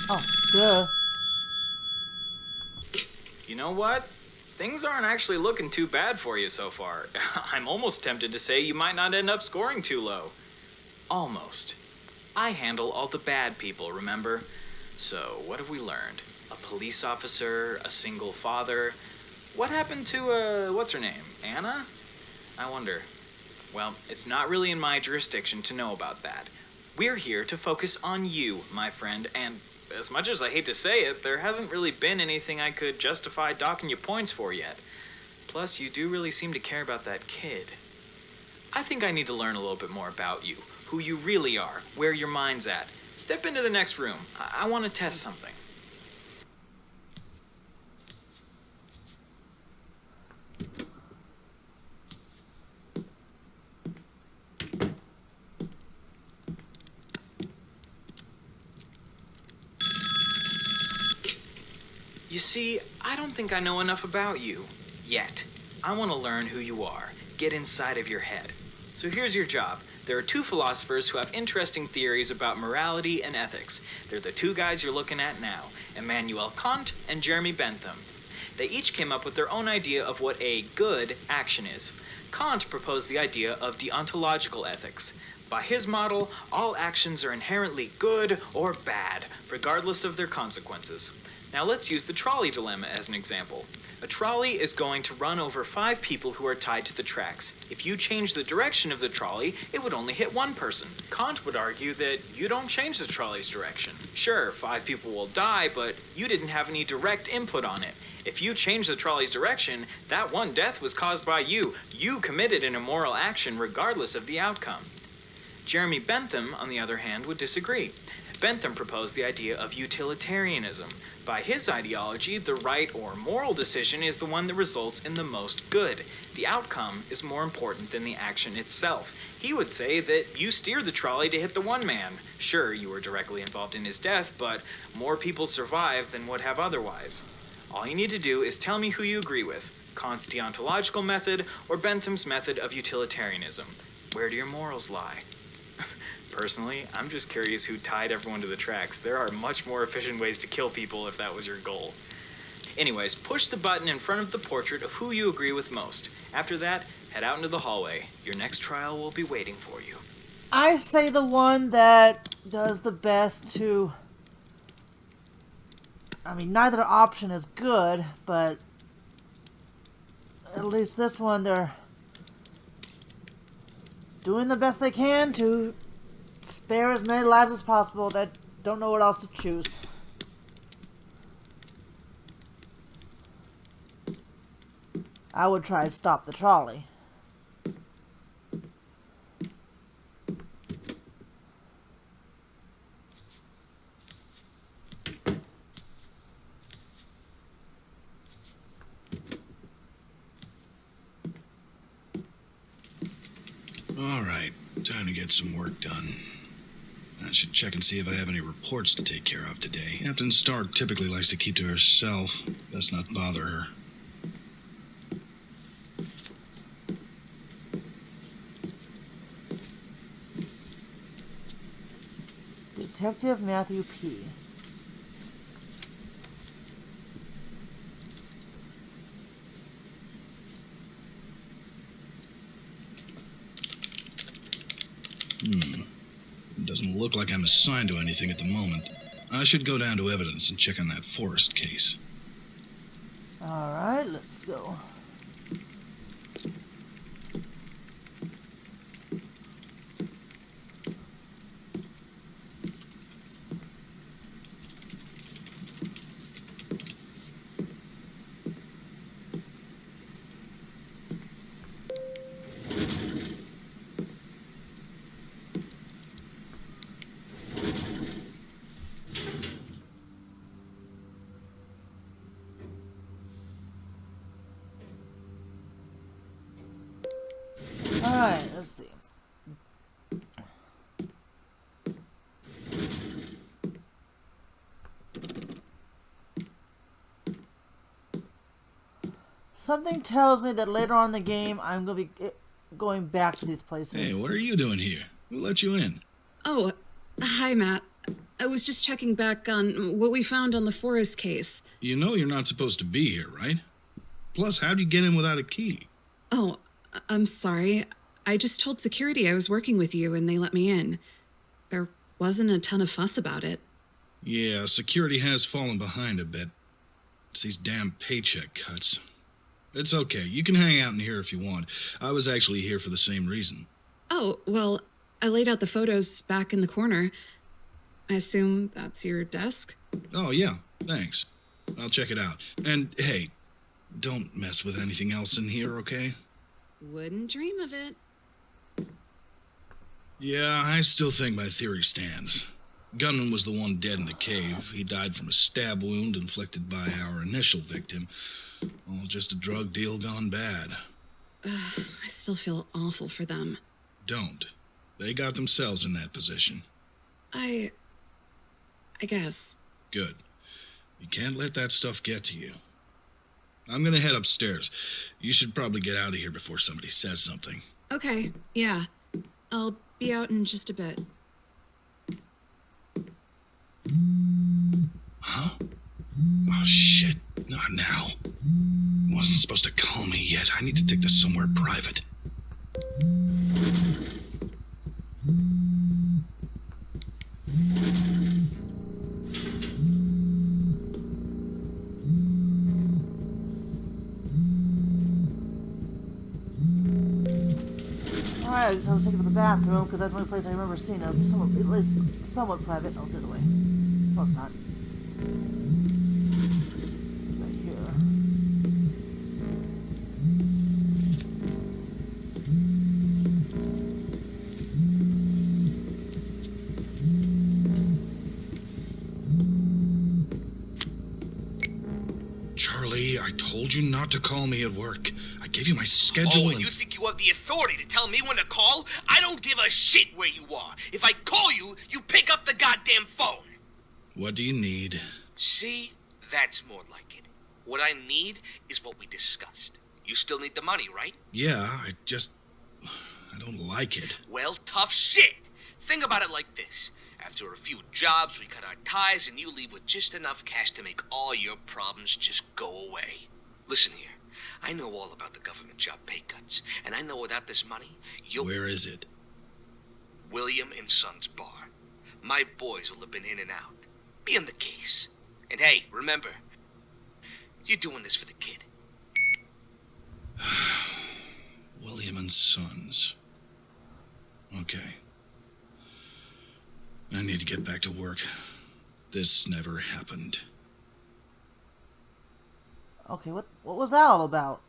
Oh, duh. You know what? Things aren't actually looking too bad for you so far. I'm almost tempted to say you might not end up scoring too low. Almost. I handle all the bad people, remember? So, what have we learned? A police officer, a single father. What happened to, what's her name? Anna? I wonder. Well, it's not really in my jurisdiction to know about that. We're here to focus on you, my friend, and as much as I hate to say it, there hasn't really been anything I could justify docking you points for yet. Plus, you do really seem to care about that kid. I think I need to learn a little bit more about you, who you really are, where your mind's at. Step into the next room. I want to test something. You see, I don't think I know enough about you. Yet. I want to learn who you are. Get inside of your head. So here's your job. There are two philosophers who have interesting theories about morality and ethics. They're the two guys you're looking at now, Immanuel Kant and Jeremy Bentham. They each came up with their own idea of what a good action is. Kant proposed the idea of deontological ethics. By his model, all actions are inherently good or bad, regardless of their consequences. Now let's use the trolley dilemma as an example. A trolley is going to run over 5 people who are tied to the tracks. If you change the direction of the trolley, it would only hit one person. Kant would argue that you don't change the trolley's direction. Sure, 5 people will die, but you didn't have any direct input on it. If you change the trolley's direction, that one death was caused by you. You committed an immoral action regardless of the outcome. Jeremy Bentham, on the other hand, would disagree. Bentham proposed the idea of utilitarianism. By his ideology, the right or moral decision is the one that results in the most good. The outcome is more important than the action itself. He would say that you steered the trolley to hit the one man. Sure, you were directly involved in his death, but more people survived than would have otherwise. All you need to do is tell me who you agree with, Kant's deontological method or Bentham's method of utilitarianism. Where do your morals lie? Personally, I'm just curious who tied everyone to the tracks. There are much more efficient ways to kill people if that was your goal. Anyways, push the button in front of the portrait of who you agree with most. After that, head out into the hallway. Your next trial will be waiting for you. I say the one that does the best to... I mean, neither option is good, but... at least this one, they're... doing the best they can to... spare as many lives as possible that don't know what else to choose. I would try to stop the trolley. All right, time to get some work done. I should check and see if I have any reports to take care of today. Captain Stark typically likes to keep to herself. Best not bother her. Detective Matthew P. Doesn't look like I'm assigned to anything at the moment. I should go down to evidence and check on that Forrest case. Alright, let's go. Alright, let's see. Something tells me that later on in the game, I'm going to be going back to these places. Hey, what are you doing here? Who let you in? Oh, hi, Matt. I was just checking back on what we found on the Forrest case. You know you're not supposed to be here, right? Plus, how'd you get in without a key? Oh, I'm sorry. I just told security I was working with you and they let me in. There wasn't a ton of fuss about it. Yeah, security has fallen behind a bit. It's these damn paycheck cuts. It's okay. You can hang out in here if you want. I was actually here for the same reason. Oh, well, I laid out the photos back in the corner. I assume that's your desk? Oh, yeah. Thanks. I'll check it out. And, hey, don't mess with anything else in here, okay? Wouldn't dream of it. Yeah, I still think my theory stands. Gunman was the one dead in the cave. He died from a stab wound inflicted by our initial victim. All just a drug deal gone bad. I still feel awful for them. Don't. They got themselves in that position. I guess. Good. You can't let that stuff get to you. I'm gonna head upstairs. You should probably get out of here before somebody says something. Okay, yeah. I'll be out in just a bit. Huh? Oh, shit. Not now. Wasn't supposed to call me yet. I need to take this somewhere private. Alright, I just have to take it to the bathroom because that's the only place I remember seeing them. Somewhat, at least somewhat private. Oh, it's the other way. No, it's not. Right here. Charlie, I told you not to call me at work. I gave you my schedule Oh, and... you think you have the authority to tell me when to call? I don't give a shit where you are. If I call you, you pick up the goddamn phone. What do you need? See? That's more like it. What I need is what we discussed. You still need the money, right? Yeah, I don't like it. Well, tough shit. Think about it like this. After a few jobs, we cut our ties and you leave with just enough cash to make all your problems just go away. Listen here. I know all about the government job pay cuts, and I know without this money, you'll... Where is it? William and Son's bar. My boys will have been in and out. Be in the case. And hey, remember, you're doing this for the kid. William and Sons. Okay. I need to get back to work. This never happened. Okay, what was that all about?